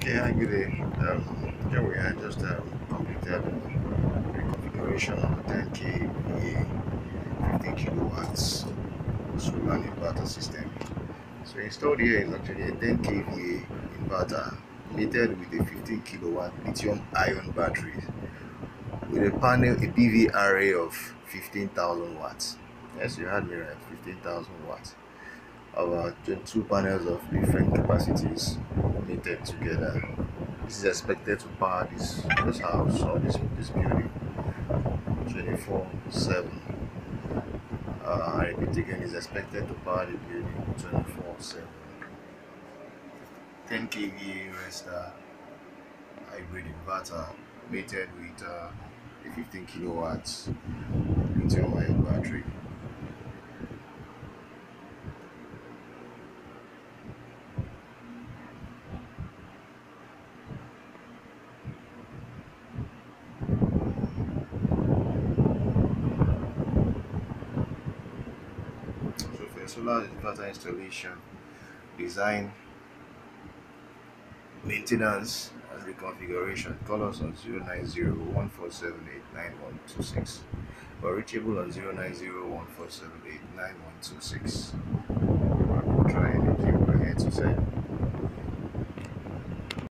Okay, hi, good day. Here we are just completed reconfiguration of a 10 kVA 15 kilowatts solar inverter system. So installed here is actually a 10 kVA inverter mated with a 15 kilowatt lithium ion battery with a panel, a PV array of 15,000 watts. Yes, you heard me right, 15,000 watts. About 22 panels of different capacities mated together. This is expected to power this house or this building 24/7. I repeat again, is expected to power the building 24/7. 10 kVA Resta hybrid inverter mated with a 15 kilowatts lithium ion battery. So for solar inverter installation, design, maintenance and reconfiguration, call us on 090-1478-9126 or reachable on 090-1478-9126. Try anything we're here to say.